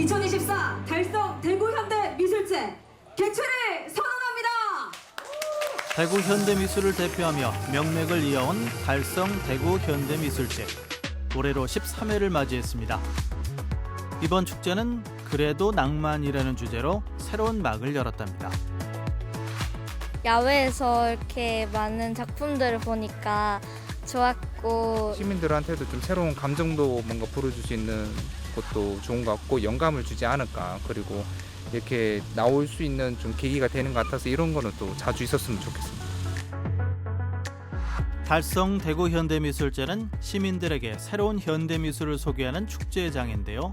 2024 달성 대구 현대 미술제 개최를 선언합니다. 대구 현대미술을 대표하며 명맥을 이어온 달성 대구 현대미술제. 올해로 13회를 맞이했습니다. 이번 축제는 그래도 낭만이라는 주제로 새로운 막을 열었답니다. 야외에서 이렇게 많은 작품들을 보니까 좋았고 시민들한테도 좀 새로운 감정도 뭔가 불어줄 수 있는 것도 좋은 것 같고 영감을 주지 않을까. 그리고 이렇게 나올 수 있는 좀 계기가 되는 것 같아서 이런 거는 또 자주 있었으면 좋겠습니다. 달성 대구 현대미술제는 시민들에게 새로운 현대미술을 소개하는 축제의 장인데요.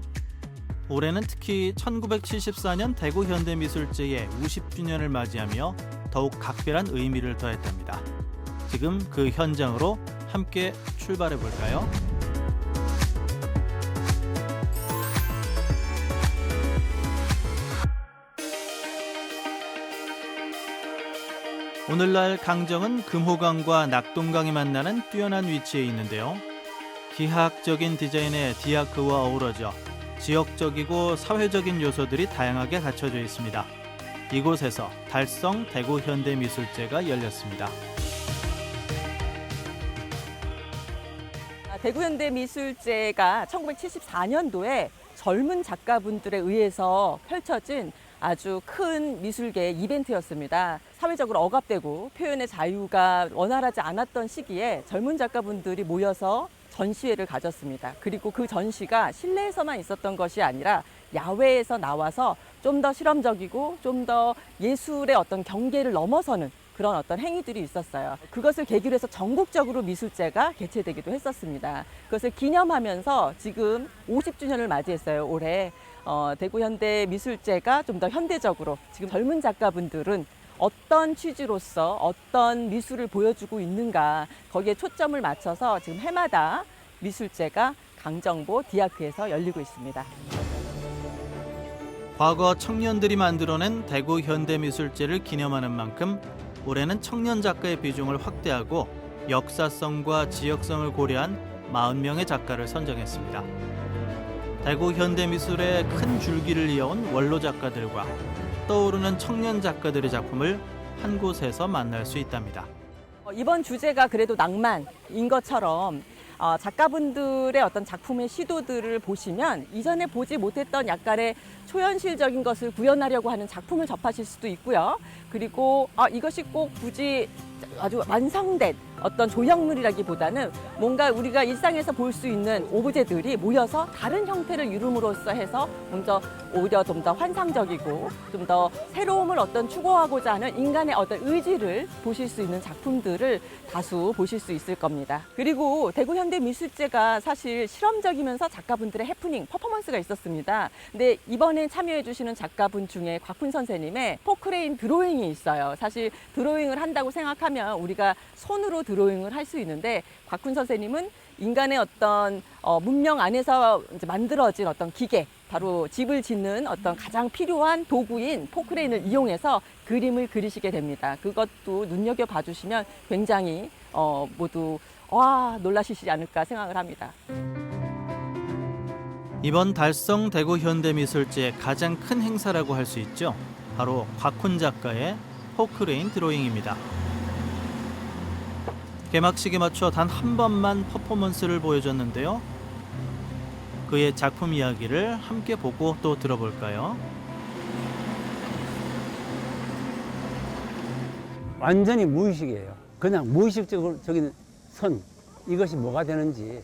올해는 특히 1974년 대구 현대미술제의 50주년을 맞이하며 더욱 각별한 의미를 더했답니다. 지금 그 현장으로 함께 출발해 볼까요? 오늘날 강정은 금호강과 낙동강이 만나는 뛰어난 위치에 있는데요. 기하학적인 디자인의 디아크와 어우러져 지역적이고 사회적인 요소들이 다양하게 갖춰져 있습니다. 이곳에서 달성 대구 현대미술제가 열렸습니다. 대구 현대미술제가 1974년도에 젊은 작가분들에 의해서 펼쳐진 아주 큰 미술계 이벤트였습니다. 사회적으로 억압되고 표현의 자유가 원활하지 않았던 시기에 젊은 작가분들이 모여서 전시회를 가졌습니다. 그리고 그 전시가 실내에서만 있었던 것이 아니라 야외에서 나와서 좀 더 실험적이고 좀 더 예술의 어떤 경계를 넘어서는 그런 어떤 행위들이 있었어요. 그것을 계기로 해서 전국적으로 미술제가 개최되기도 했었습니다. 그것을 기념하면서 지금 50주년을 맞이했어요, 올해. 대구 현대 미술제가 좀 더 현대적으로 지금 젊은 작가분들은 어떤 취지로서 어떤 미술을 보여주고 있는가 거기에 초점을 맞춰서 지금 해마다 미술제가 강정보 디아크에서 열리고 있습니다. 과거 청년들이 만들어낸 대구 현대미술제를 기념하는 만큼 올해는 청년 작가의 비중을 확대하고 역사성과 지역성을 고려한 40명의 작가를 선정했습니다. 대구 현대미술의 큰 줄기를 이어온 원로 작가들과 떠오르는 청년 작가들의 작품을 한 곳에서 만날 수 있답니다. 이번 주제가 그래도 낭만인 것처럼 작가분들의 어떤 작품의 시도들을 보시면 이전에 보지 못했던 약간의 초현실적인 것을 구현하려고 하는 작품을 접하실 수도 있고요. 그리고 이것이 꼭 굳이 아주 완성된 어떤 조형물이라기보다는 뭔가 우리가 일상에서 볼 수 있는 오브제들이 모여서 다른 형태를 이룸으로써 해서 오히려 좀 더 환상적이고 좀 더 새로움을 어떤 추구하고자 하는 인간의 어떤 의지를 보실 수 있는 작품들을 다수 보실 수 있을 겁니다. 그리고 대구 현대미술제가 사실 실험적이면서 작가분들의 해프닝, 퍼포먼스가 있었습니다. 근데 이번에 참여해 주시는 작가분 중에 곽훈 선생님의 포크레인 드로잉이 있어요. 사실 드로잉을 한다고 생각하면 우리가 손으로 드로잉을 할 수 있는데 곽훈 선생님은 인간의 어떤 문명 안에서 이제 만들어진 어떤 기계, 바로 집을 짓는 어떤 가장 필요한 도구인 포크레인을 이용해서 그림을 그리시게 됩니다. 그것도 눈여겨봐 주시면 굉장히 모두 놀라시지 않을까 생각을 합니다. 이번 달성 대구 현대미술제의 가장 큰 행사라고 할 수 있죠. 바로 곽훈 작가의 포크레인 드로잉입니다. 개막식에 맞춰 단 한 번만 퍼포먼스를 보여줬는데요. 그의 작품 이야기를 함께 보고 또 들어볼까요? 완전히 무의식이에요. 그냥 무의식적인 선, 이것이 뭐가 되는지,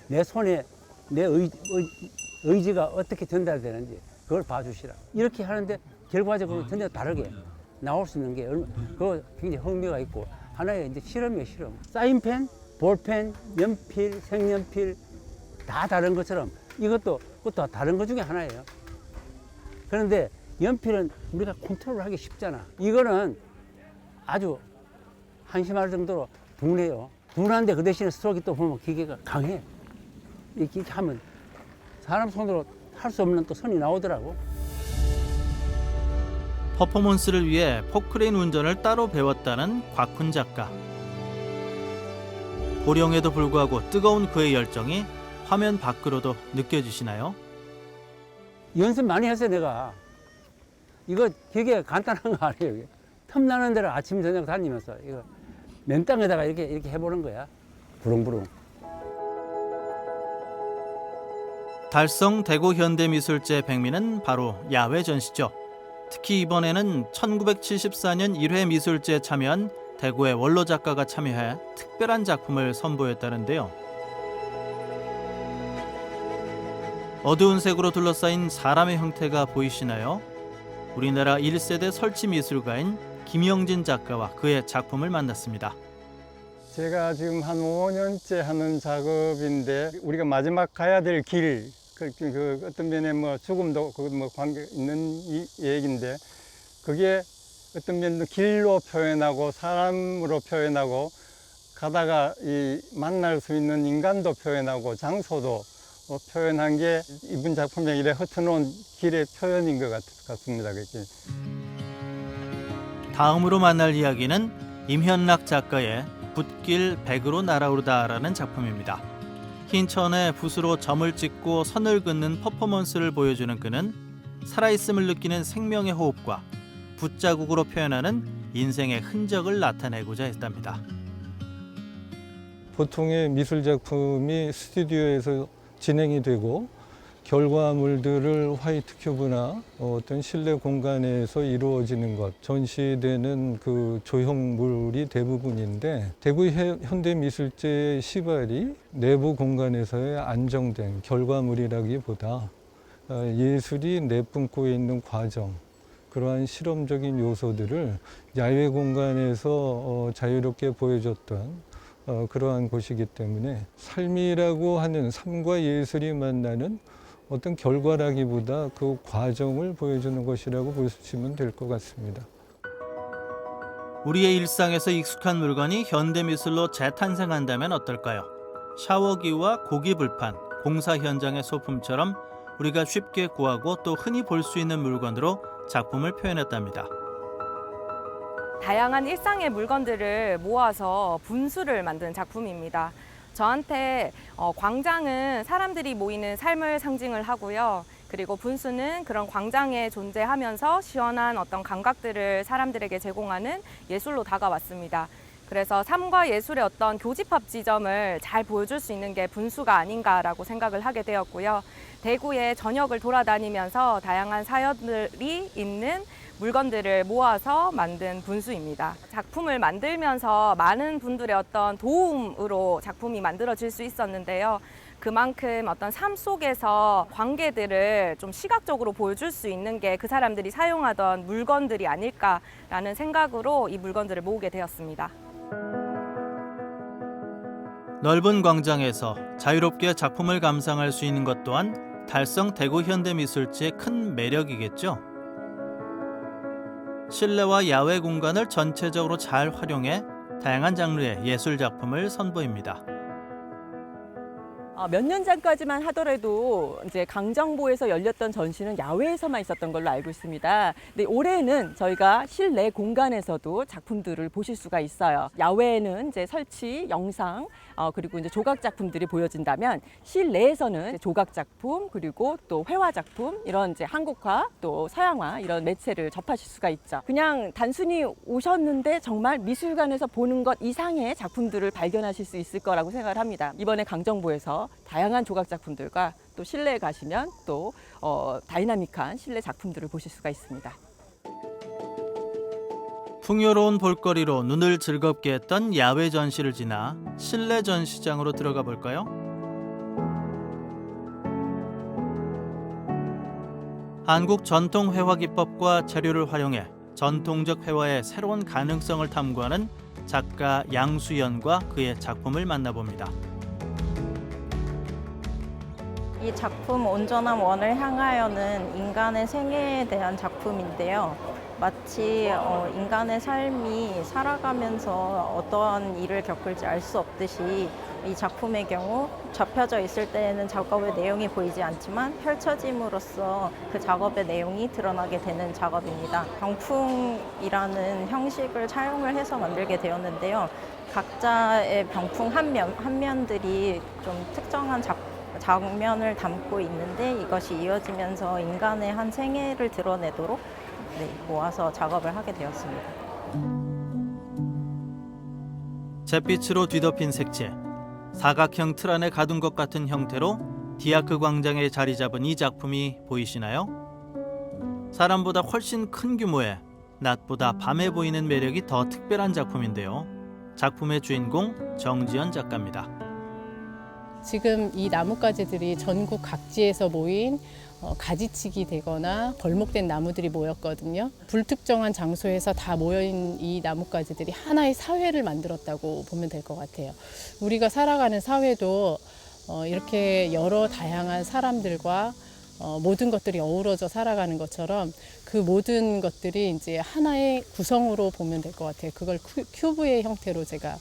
내 손에 내 의지가 어떻게 전달되는지 그걸 봐주시라. 이렇게 하는데 결과적으로 전혀 다르게 나올 수 있는 게 그거 굉장히 흥미가 있고, 하나의 이제 실험이에요, 실험. 사인펜, 볼펜, 연필, 색연필 다 다른 것처럼 이것도 다른 것 중에 하나예요. 그런데 연필은 우리가 컨트롤하기 쉽잖아. 이거는 아주 한심할 정도로 둔해요. 둔한데 그 대신에 스트로크 또 보면 기계가 강해. 이렇게 하면 사람 손으로 할 수 없는 또 선이 나오더라고. 퍼포먼스를 위해 포크레인 운전을 따로 배웠다는 곽훈 작가. 고령에도 불구하고 뜨거운 그의 열정이 화면 밖으로도 느껴지시나요? 연습 많이 했어요, 내가. 이거 되게 간단한 거 아니에요. 이게. 틈나는 데를 아침, 저녁 다니면서 이거 맨 땅에다가 이렇게 해보는 거야. 부릉부릉. 달성 대구 현대미술제 백미는 바로 야외 전시죠. 특히 이번에는 1974년 1회 미술제에 참여한 대구의 원로 작가가 참여해 특별한 작품을 선보였다는데요. 어두운 색으로 둘러싸인 사람의 형태가 보이시나요? 우리나라 1세대 설치미술가인 김영진 작가와 그의 작품을 만났습니다. 제가 지금 한 5년째 하는 작업인데 우리가 마지막 가야 될 길, 그 어떤 면에 뭐 죽음도 뭐 관계 있는 얘기인데 그게 어떤 면도 길로 표현하고 사람으로 표현하고 가다가 이 만날 수 있는 인간도 표현하고 장소도 표현한 게 이번 작품에 이래 흩어놓은 길의 표현인 것 같습니다. 그게. 다음으로 만날 이야기는 임현락 작가의 붓길 백으로 날아오르다라는 작품입니다. 흰 천에 붓으로 점을 찍고 선을 긋는 퍼포먼스를 보여주는 그는 살아있음을 느끼는 생명의 호흡과 붓자국으로 표현하는 인생의 흔적을 나타내고자 했답니다. 보통의 미술 작품이 스튜디오에서 진행이 되고 결과물들을 화이트 큐브나 어떤 실내 공간에서 이루어지는 것, 전시되는 그 조형물이 대부분인데 대구 현대미술제의 시발이 내부 공간에서의 안정된 결과물이라기보다 예술이 내뿜고 있는 과정, 그러한 실험적인 요소들을 야외 공간에서 자유롭게 보여줬던 그러한 곳이기 때문에 삶이라고 하는 삶과 예술이 만나는 어떤 결과라기보다 그 과정을 보여주는 것이라고 보시면 될 것 같습니다. 우리의 일상에서 익숙한 물건이 현대미술로 재탄생한다면 어떨까요? 샤워기와 고기불판, 공사 현장의 소품처럼 우리가 쉽게 구하고 또 흔히 볼 수 있는 물건으로 작품을 표현했답니다. 다양한 일상의 물건들을 모아서 분수를 만든 작품입니다. 저한테 광장은 사람들이 모이는 삶을 상징을 하고요. 그리고 분수는 그런 광장에 존재하면서 시원한 어떤 감각들을 사람들에게 제공하는 예술로 다가왔습니다. 그래서 삶과 예술의 어떤 교집합 지점을 잘 보여줄 수 있는 게 분수가 아닌가라고 생각을 하게 되었고요. 대구의 전역을 돌아다니면서 다양한 사연들이 있는 물건들을 모아서 만든 분수입니다. 작품을 만들면서 많은 분들의 어떤 도움으로 작품이 만들어질 수 있었는데요. 그만큼 어떤 삶 속에서 관계들을 좀 시각적으로 보여줄 수 있는 게 그 사람들이 사용하던 물건들이 아닐까라는 생각으로 이 물건들을 모으게 되었습니다. 넓은 광장에서 자유롭게 작품을 감상할 수 있는 것 또한 달성 대구 현대미술제의 큰 매력이겠죠. 실내와 야외 공간을 전체적으로 잘 활용해 다양한 장르의 예술 작품을 선보입니다. 몇 년 전까지만 하더라도 이제 강정보에서 열렸던 전시는 야외에서만 있었던 걸로 알고 있습니다. 근데 올해는 저희가 실내 공간에서도 작품들을 보실 수가 있어요. 야외에는 이제 설치, 영상, 그리고 이제 조각 작품들이 보여진다면 실내에서는 조각 작품 그리고 또 회화 작품 이런 이제 한국화 또 서양화 이런 매체를 접하실 수가 있죠. 그냥 단순히 오셨는데 정말 미술관에서 보는 것 이상의 작품들을 발견하실 수 있을 거라고 생각을 합니다. 이번에 강정보에서 다양한 조각 작품들과 또 실내에 가시면 또 다이나믹한 실내 작품들을 보실 수가 있습니다. 풍요로운 볼거리로 눈을 즐겁게 했던 야외 전시를 지나 실내 전시장으로 들어가 볼까요? 한국 전통 회화 기법과 재료를 활용해 전통적 회화의 새로운 가능성을 탐구하는 작가 양수연과 그의 작품을 만나봅니다. 이 작품 온전한 원을 향하여는 인간의 생애에 대한 작품인데요. 마치 인간의 삶이 살아가면서 어떠한 일을 겪을지 알 수 없듯이 이 작품의 경우 접혀져 있을 때에는 작업의 내용이 보이지 않지만 펼쳐짐으로써 그 작업의 내용이 드러나게 되는 작업입니다. 병풍이라는 형식을 차용을 해서 만들게 되었는데요. 각자의 병풍 한 면들이 좀 특정한 장면을 담고 있는데 이것이 이어지면서 인간의 한 생애를 드러내도록 모아서 작업을 하게 되었습니다. 잿빛으로 뒤덮인 색채, 사각형 틀 안에 가둔 것 같은 형태로 디아크 광장에 자리 잡은 이 작품이 보이시나요? 사람보다 훨씬 큰 규모에 낮보다 밤에 보이는 매력이 더 특별한 작품인데요. 작품의 주인공 정지연 작가입니다. 지금 이 나뭇가지들이 전국 각지에서 모인 가지치기 되거나 벌목된 나무들이 모였거든요. 불특정한 장소에서 다 모여있는 이 나뭇가지들이 하나의 사회를 만들었다고 보면 될 것 같아요. 우리가 살아가는 사회도 이렇게 여러 다양한 사람들과 모든 것들이 어우러져 살아가는 것처럼 그 모든 것들이 이제 하나의 구성으로 보면 될 것 같아요. 그걸 큐브의 형태로 제가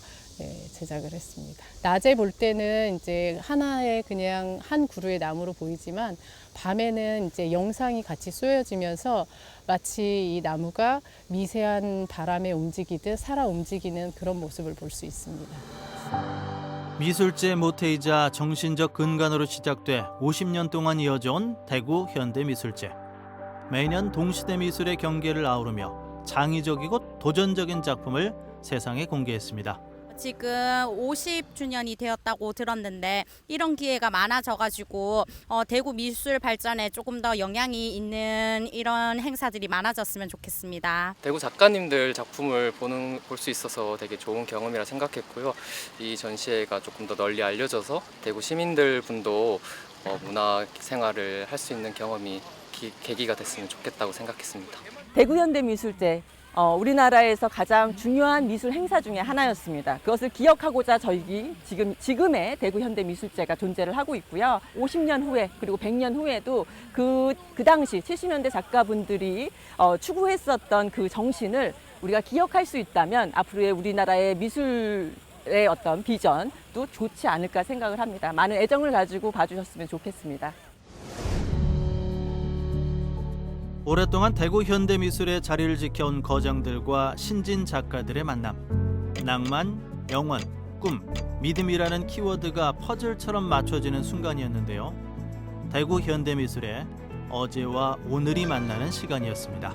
제작을 했습니다. 낮에 볼 때는 이제 하나의 그냥 한 그루의 나무로 보이지만 밤에는 이제 영상이 같이 쏘여지면서 마치 이 나무가 미세한 바람에 움직이듯 살아 움직이는 그런 모습을 볼 수 있습니다. 미술제 모태이자 정신적 근간으로 시작돼 50년 동안 이어져온 대구 현대미술제. 매년 동시대 미술의 경계를 아우르며 창의적이고 도전적인 작품을 세상에 공개했습니다. 지금 50주년이 되었다고 들었는데 이런 기회가 많아져가지고 대구 미술 발전에 조금 더 영향이 있는 이런 행사들이 많아졌으면 좋겠습니다. 대구 작가님들 작품을 볼 수 있어서 되게 좋은 경험이라 생각했고요. 이 전시회가 조금 더 널리 알려져서 대구 시민들 분도 문화 생활을 할 수 있는 경험이 계기가 됐으면 좋겠다고 생각했습니다. 대구 현대미술제 우리나라에서 가장 중요한 미술 행사 중에 하나였습니다. 그것을 기억하고자 저희 지금의 대구 현대미술제가 존재를 하고 있고요. 50년 후에 그리고 100년 후에도 그 당시 70년대 작가분들이 추구했었던 그 정신을 우리가 기억할 수 있다면 앞으로의 우리나라의 미술의 어떤 비전도 좋지 않을까 생각을 합니다. 많은 애정을 가지고 봐주셨으면 좋겠습니다. 오랫동안 대구 현대미술의 자리를 지켜온 거장들과 신진 작가들의 만남. 낭만, 영원, 꿈, 믿음이라는 키워드가 퍼즐처럼 맞춰지는 순간이었는데요. 대구 현대미술의 어제와 오늘이 만나는 시간이었습니다.